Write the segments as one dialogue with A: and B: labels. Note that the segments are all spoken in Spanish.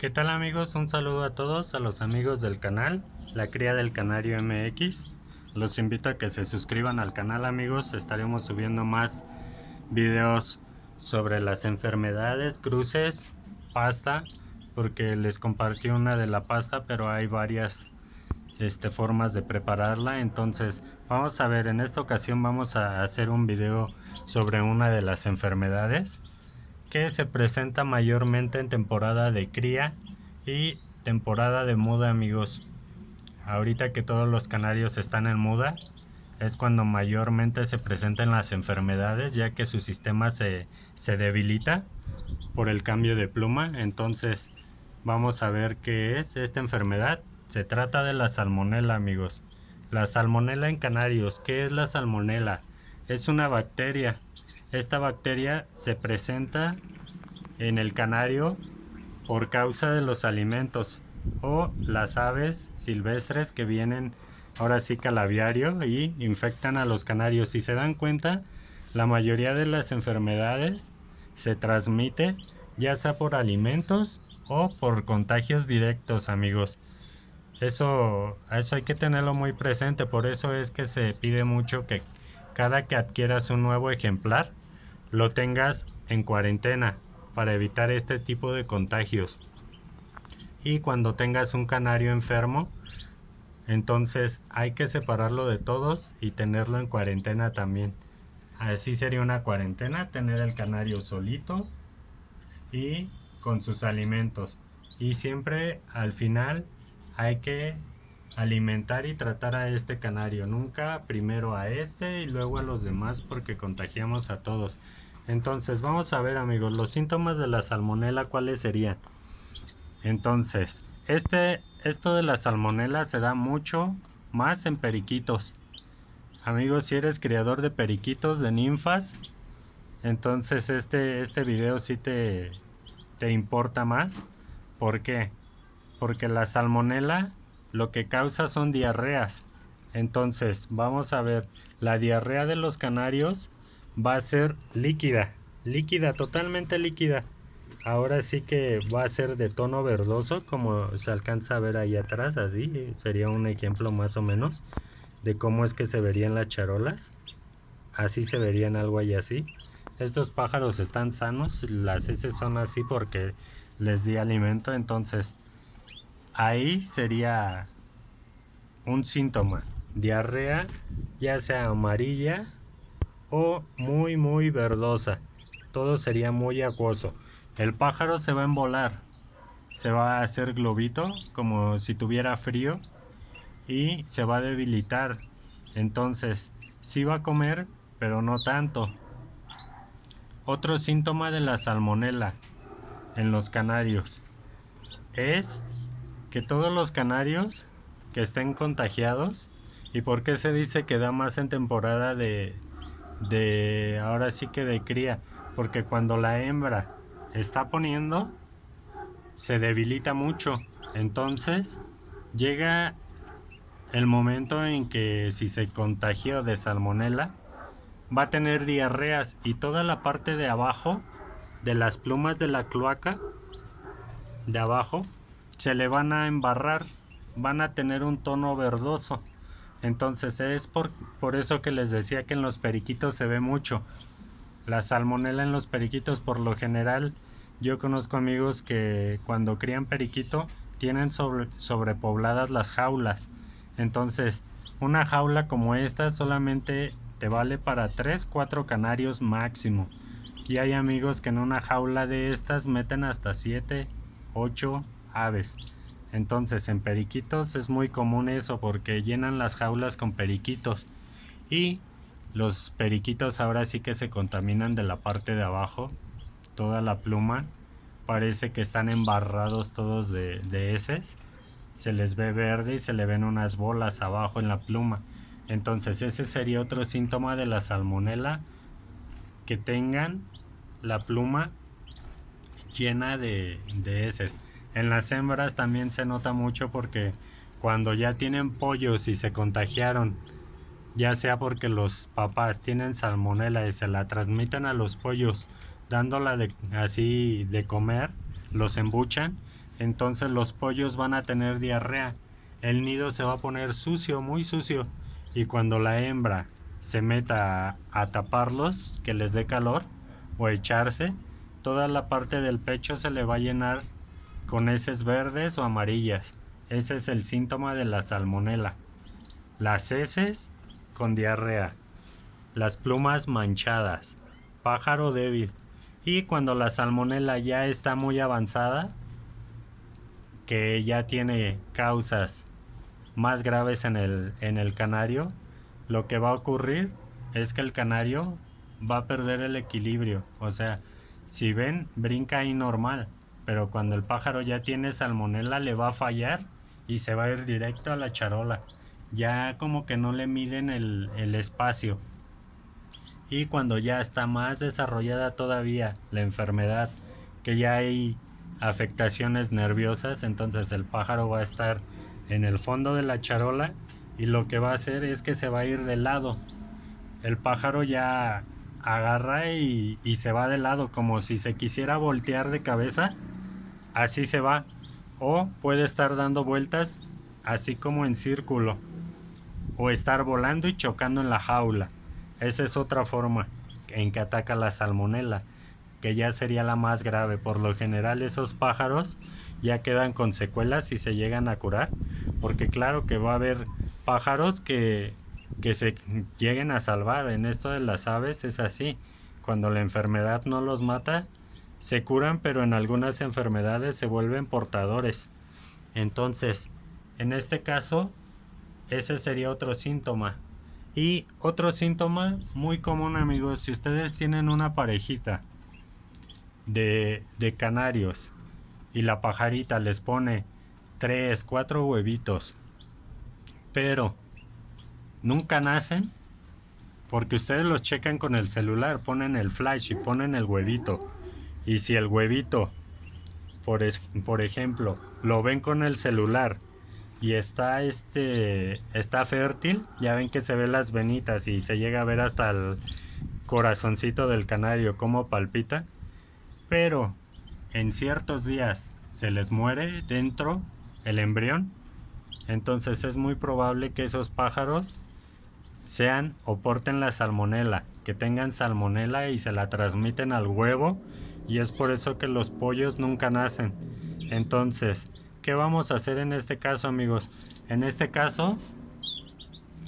A: ¿Qué tal amigos? Un saludo a todos, a los amigos del canal, la cría del canario MX. Los invito a que se suscriban al canal amigos, estaremos subiendo más videos sobre las enfermedades, cruces, pasta, porque les compartí una de la pasta, pero hay varias formas de prepararla. Entonces vamos a ver, en esta ocasión vamos a hacer un video sobre una de las enfermedades que se presenta mayormente en temporada de cría y temporada de muda amigos. Ahorita que todos los canarios están en muda es cuando mayormente se presentan las enfermedades, ya que su sistema se debilita por el cambio de pluma. Entonces vamos a ver qué es esta enfermedad. Se trata de la salmonela amigos. La salmonela en canarios. ¿Qué es la salmonela? Es una bacteria. Esta bacteria se presenta en el canario por causa de los alimentos o las aves silvestres que vienen ahora sí que al aviario y infectan a los canarios. Si se dan cuenta, la mayoría de las enfermedades se transmite ya sea por alimentos o por contagios directos amigos. Eso hay que tenerlo muy presente, por eso es que se pide mucho que cada que adquieras un nuevo ejemplar lo tengas en cuarentena para evitar este tipo de contagios. Y cuando tengas un canario enfermo, entonces hay que separarlo de todos y tenerlo en cuarentena también. Así sería una cuarentena, tener el canario solito y con sus alimentos. Y siempre al final hay que alimentar y tratar a este canario, nunca primero a este y luego a los demás porque contagiamos a todos. Entonces vamos a ver amigos, los síntomas de la salmonela cuáles serían. Entonces, esto de la salmonela se da mucho más en periquitos. Amigos, si eres criador de periquitos, de ninfas, entonces este video sí te importa más. ¿Por qué? Porque la salmonela lo que causa son diarreas. Entonces, vamos a ver, la diarrea de los canarios va a ser líquida, líquida, totalmente líquida. Ahora sí que va a ser de tono verdoso, como se alcanza a ver ahí atrás, así sería un ejemplo más o menos de cómo es que se verían las charolas. Así se verían algo ahí así. Estos pájaros están sanos, las heces son así porque les di alimento, entonces ahí sería un síntoma, diarrea, ya sea amarilla o muy verdosa. Todo sería muy acuoso. El pájaro se va a embolar, se va a hacer globito como si tuviera frío y se va a debilitar. Entonces, sí va a comer, pero no tanto. Otro síntoma de la salmonela en los canarios es que todos los canarios que estén contagiados, y por qué se dice que da más en temporada de ahora sí que de cría, porque cuando la hembra está poniendo se debilita mucho, entonces llega el momento en que si se contagió de salmonela va a tener diarreas y toda la parte de abajo de las plumas de la cloaca de abajo se le van a embarrar, van a tener un tono verdoso. Entonces es por eso que les decía que en los periquitos se ve mucho. La salmonela en los periquitos por lo general, yo conozco amigos que cuando crían periquito tienen sobrepobladas las jaulas. Entonces una jaula como esta solamente te vale para 3 4 canarios máximo. Y hay amigos que en una jaula de estas meten hasta 7 8 aves. Entonces en periquitos es muy común eso porque llenan las jaulas con periquitos y los periquitos ahora sí que se contaminan de la parte de abajo, toda la pluma, parece que están embarrados todos de heces, se les ve verde y se le ven unas bolas abajo en la pluma. Entonces ese sería otro síntoma de la salmonela, que tengan la pluma llena de heces. En las hembras también se nota mucho porque cuando ya tienen pollos y se contagiaron, ya sea porque los papás tienen salmonela y se la transmiten a los pollos dándola así de comer, los embuchan, entonces los pollos van a tener diarrea. El nido se va a poner sucio, muy sucio, y cuando la hembra se meta a taparlos, que les dé calor o echarse, toda la parte del pecho se le va a llenar con heces verdes o amarillas. Ese es el síntoma de la salmonela. Las heces con diarrea, las plumas manchadas, pájaro débil. Y cuando la salmonela ya está muy avanzada, que ya tiene causas más graves en el canario, lo que va a ocurrir es que el canario va a perder el equilibrio. O sea, si ven, brinca ahí normal, pero cuando el pájaro ya tiene salmonela le va a fallar y se va a ir directo a la charola. Ya como que no le miden el espacio. Y cuando ya está más desarrollada todavía la enfermedad, que ya hay afectaciones nerviosas, entonces el pájaro va a estar en el fondo de la charola y lo que va a hacer es que se va a ir de lado. El pájaro ya agarra y se va de lado, como si se quisiera voltear de cabeza, así se va. O puede estar dando vueltas así como en círculo, o estar volando y chocando en la jaula. Esa es otra forma en que ataca la salmonela, que ya sería la más grave. Por lo general esos pájaros ya quedan con secuelas si se llegan a curar, porque claro que va a haber pájaros que se lleguen a salvar. En esto de las aves es así, cuando la enfermedad no los mata, se curan, pero en algunas enfermedades se vuelven portadores. Entonces, en este caso, ese sería otro síntoma. Y otro síntoma muy común, amigos, si ustedes tienen una parejita de canarios y la pajarita les pone 3, 4 huevitos, pero nunca nacen, porque ustedes los checan con el celular, ponen el flash y ponen el huevito. Y si el huevito, por ejemplo, lo ven con el celular y está fértil, ya ven que se ven las venitas y se llega a ver hasta el corazoncito del canario como palpita, pero en ciertos días se les muere dentro el embrión, entonces es muy probable que esos pájaros sean o porten la salmonela, que tengan salmonela y se la transmiten al huevo, y es por eso que los pollos nunca nacen. Entonces, ¿qué vamos a hacer en este caso, amigos? En este caso,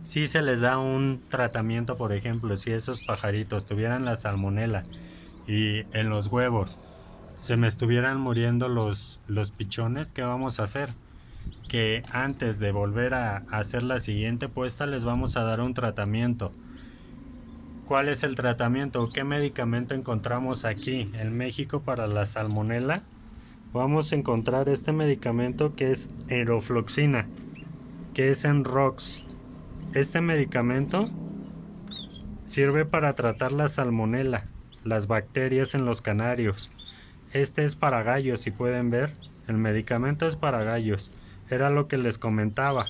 A: si se les da un tratamiento, por ejemplo, si esos pajaritos tuvieran la salmonela y en los huevos se me estuvieran muriendo los pichones, ¿qué vamos a hacer? Que antes de volver a hacer la siguiente puesta les vamos a dar un tratamiento. ¿Cuál es el tratamiento? ¿Qué medicamento encontramos aquí en México para la salmonela? Vamos a encontrar este medicamento que es Aerofloxina, que es en ROX. Este medicamento sirve para tratar la salmonela, las bacterias en los canarios. Este es para gallos, si pueden ver, el medicamento es para gallos. Era lo que les comentaba,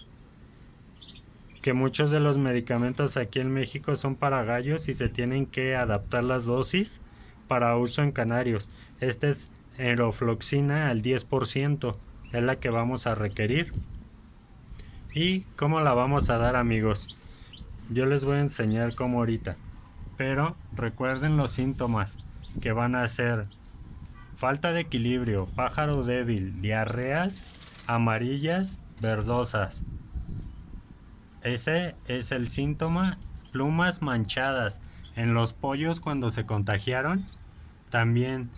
A: que muchos de los medicamentos aquí en México son para gallos y se tienen que adaptar las dosis para uso en canarios. Este es Aerofloxina al 10%, es la que vamos a requerir. ¿Y cómo la vamos a dar, amigos? Yo les voy a enseñar cómo ahorita, pero recuerden los síntomas, que van a ser falta de equilibrio, pájaro débil, diarreas amarillas, verdosas. Ese es el síntoma. Plumas manchadas. En los pollos cuando se contagiaron, también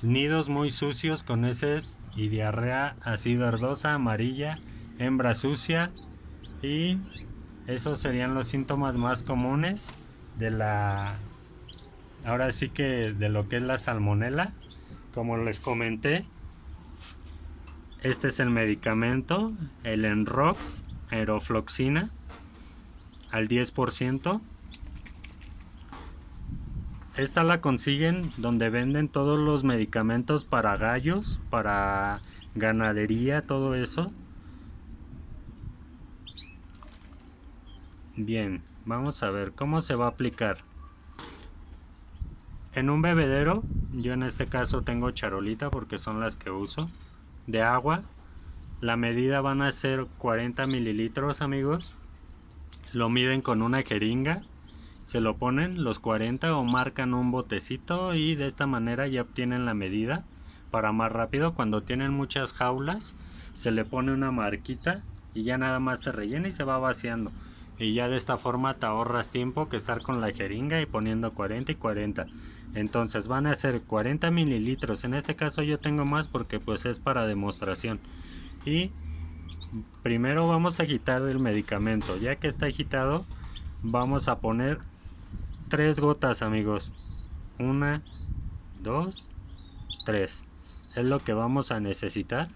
A: nidos muy sucios con heces y diarrea así verdosa, amarilla, hembra sucia, y esos serían los síntomas más comunes de ahora sí que de lo que es la salmonela. Como les comenté, este es el medicamento, el Enrox, Aerofloxina al 10%. Esta la consiguen donde venden todos los medicamentos para gallos, para ganadería, todo eso. Bien, vamos a ver cómo se va a aplicar. En un bebedero, yo en este caso tengo charolita porque son las que uso. de agua. La medida van a ser 40 mililitros, amigos. Lo miden con una jeringa, se lo ponen los 40 o marcan un botecito y de esta manera ya obtienen la medida. Para más rápido, cuando tienen muchas jaulas, se le pone una marquita y ya nada más se rellena y se va vaciando. Y ya de esta forma te ahorras tiempo que estar con la jeringa y poniendo 40 y 40. Entonces van a ser 40 mililitros. En este caso yo tengo más porque pues es para demostración. Y primero vamos a agitar el medicamento. Ya que está agitado, vamos a poner 3 gotas, amigos. 1, 2, 3. Es lo que vamos a necesitar.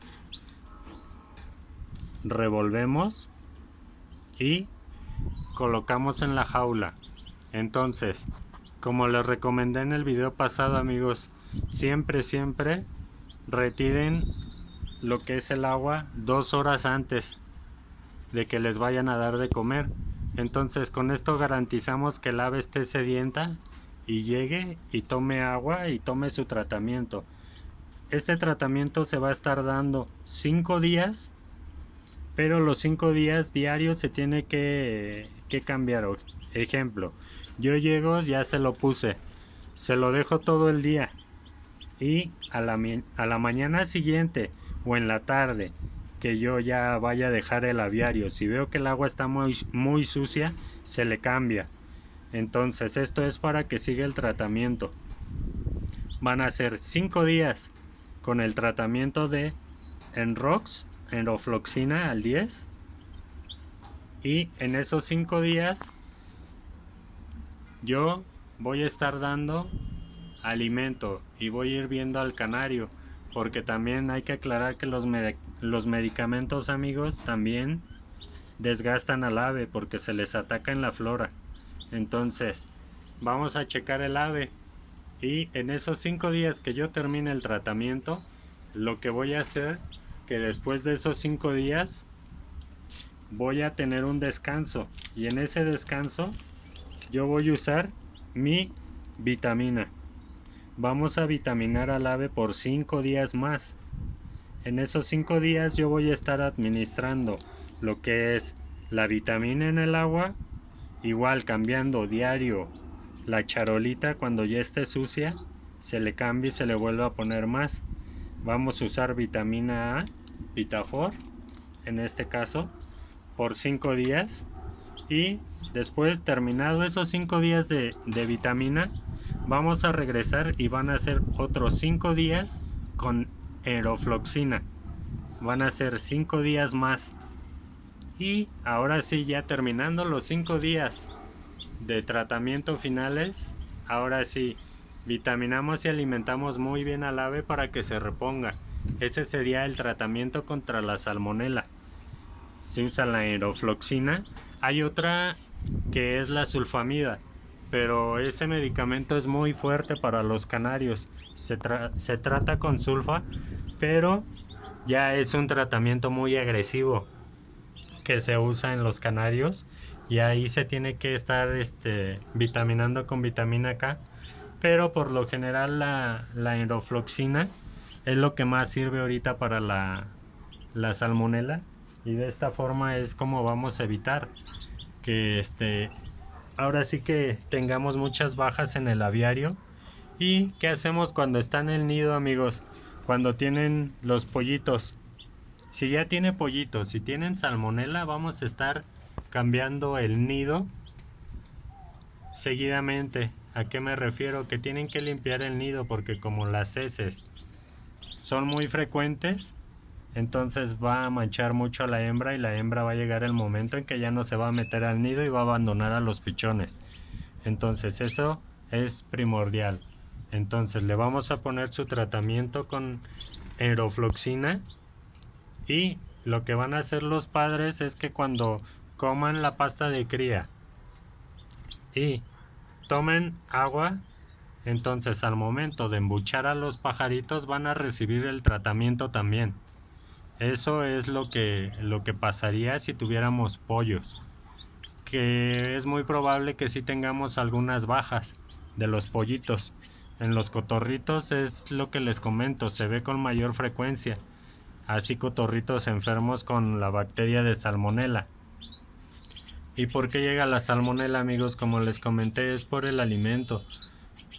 A: Revolvemos y colocamos en la jaula. Entonces, como les recomendé en el video pasado, amigos, siempre retiren lo que es el agua 2 horas antes de que les vayan a dar de comer. Entonces con esto garantizamos que el ave esté sedienta y llegue y tome agua y tome su tratamiento. Este tratamiento se va a estar dando 5 días, pero los 5 días diarios se tiene que cambiar. Ejemplo, yo llego, ya se lo puse, se lo dejo todo el día y a la mañana siguiente o en la tarde que yo ya vaya a dejar el aviario, si veo que el agua está muy sucia, se le cambia. Entonces esto es para que siga el tratamiento. Van a ser 5 días con el tratamiento de Enrox, Enrofloxacina al 10, y en esos 5 días yo voy a estar dando alimento y voy a ir viendo al canario, porque también hay que aclarar que los medicamentos, amigos, también desgastan al ave porque se les ataca en la flora. Entonces vamos a checar el ave y en esos 5 días que yo termine el tratamiento, lo que voy a hacer, que después de esos 5 días voy a tener un descanso, y en ese descanso yo voy a usar mi vitamina. Vamos a vitaminar al ave por 5 días más. En esos 5 días yo voy a estar administrando lo que es la vitamina en el agua, igual cambiando diario la charolita. Cuando ya esté sucia se le cambia y se le vuelve a poner más. Vamos a usar vitamina A, Vitafor en este caso, por 5 días, y después, terminado esos 5 días de vitamina, vamos a regresar y van a ser otros 5 días con Enrofloxacina. Van a ser 5 días más. Y ahora sí, ya terminando los 5 días de tratamiento finales, ahora sí, vitaminamos y alimentamos muy bien al ave para que se reponga. Ese sería el tratamiento contra la salmonela. Se usa la Enrofloxacina. Hay otra que es la sulfamida, pero ese medicamento es muy fuerte para los canarios. Se trata con sulfa, pero ya es un tratamiento muy agresivo que se usa en los canarios, y ahí se tiene que estar vitaminando con vitamina K. Pero por lo general la Enrofloxacina es lo que más sirve ahorita para la salmonela, y de esta forma es como vamos a evitar que ahora sí que tengamos muchas bajas en el aviario. ¿Y qué hacemos cuando está en el nido, amigos? Cuando tienen los pollitos. Si ya tiene pollitos, si tienen salmonela, vamos a estar cambiando el nido seguidamente. ¿A qué me refiero? Que tienen que limpiar el nido, porque como las heces son muy frecuentes, entonces va a manchar mucho a la hembra, y la hembra va a llegar el momento en que ya no se va a meter al nido y va a abandonar a los pichones. Entonces eso es primordial. Entonces le vamos a poner su tratamiento con Enrofloxacina, y lo que van a hacer los padres es que cuando coman la pasta de cría y tomen agua, entonces al momento de embuchar a los pajaritos van a recibir el tratamiento también. Eso es lo que pasaría si tuviéramos pollos, que es muy probable que sí tengamos algunas bajas de los pollitos. En los cotorritos es lo que les comento, se ve con mayor frecuencia. así cotorritos enfermos con la bacteria de salmonela. ¿Y por qué llega la salmonela, amigos? Como les comenté, es por el alimento,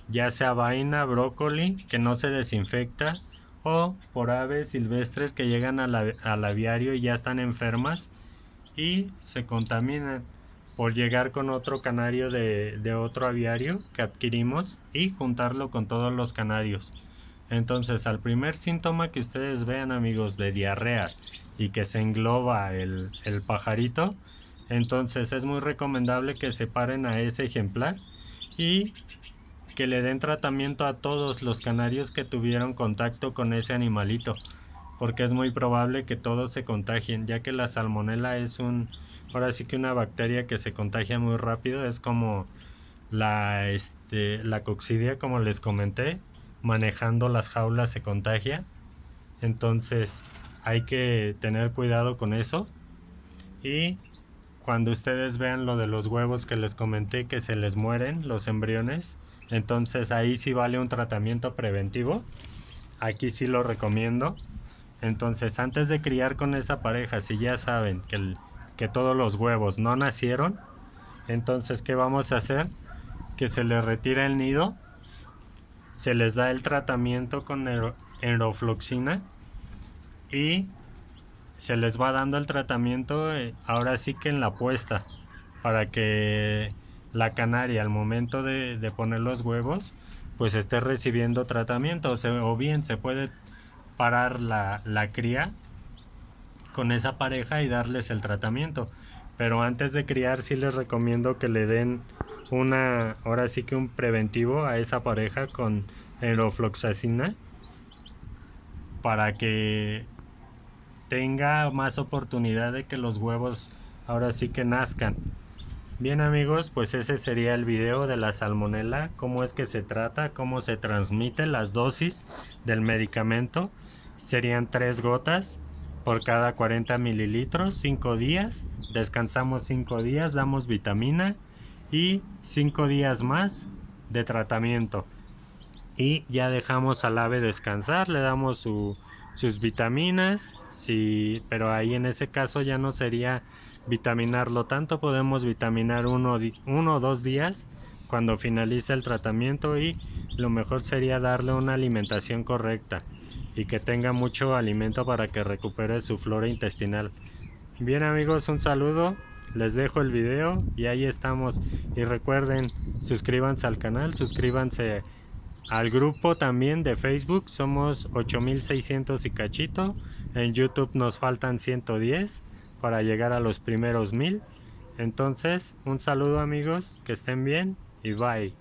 A: ya sea vaina, brócoli, que no se desinfecta, o por aves silvestres que llegan al aviario y ya están enfermas y se contaminan por llegar con otro canario de otro aviario que adquirimos y juntarlo con todos los canarios. Entonces, al primer síntoma que ustedes vean, amigos, de diarreas y que se engloba el pajarito, entonces es muy recomendable que separen a ese ejemplar y que le den tratamiento a todos los canarios que tuvieron contacto con ese animalito, porque es muy probable que todos se contagien, ya que la salmonela es ahora sí que una bacteria que se contagia muy rápido, es como la coccidia, como les comenté, manejando las jaulas se contagia. Entonces hay que tener cuidado con eso. Y cuando ustedes vean lo de los huevos que les comenté que se les mueren los embriones, entonces ahí sí vale un tratamiento preventivo. Aquí sí lo recomiendo. Entonces, antes de criar con esa pareja, si ya saben que todos los huevos no nacieron, entonces, ¿qué vamos a hacer? Que se les retira el nido, se les da el tratamiento con enrofloxina y se les va dando el tratamiento ahora sí que en la puesta, para que la canaria al momento de poner los huevos pues esté recibiendo tratamiento, o bien se puede parar la cría con esa pareja y darles el tratamiento. Pero antes de criar sí les recomiendo que le den ahora sí que un preventivo a esa pareja con enrofloxacina para que tenga más oportunidad de que los huevos ahora sí que nazcan. Bien, amigos, pues ese sería el video de la salmonela, cómo es que se trata, cómo se transmite, las dosis del medicamento. Serían 3 gotas por cada 40 mililitros, 5 días, descansamos 5 días, damos vitamina y 5 días más de tratamiento. Y ya dejamos al ave descansar, le damos sus vitaminas, sí, pero ahí en ese caso ya no sería vitaminarlo tanto, podemos vitaminar uno o 2 días cuando finalice el tratamiento, y lo mejor sería darle una alimentación correcta y que tenga mucho alimento para que recupere su flora intestinal. Bien, amigos, un saludo, les dejo el video y ahí estamos. Y recuerden, suscríbanse al canal, suscríbanse al grupo también de Facebook, somos 8600 y cachito. En YouTube nos faltan 110 para llegar a los primeros 1000. Entonces, un saludo, amigos, que estén bien y bye.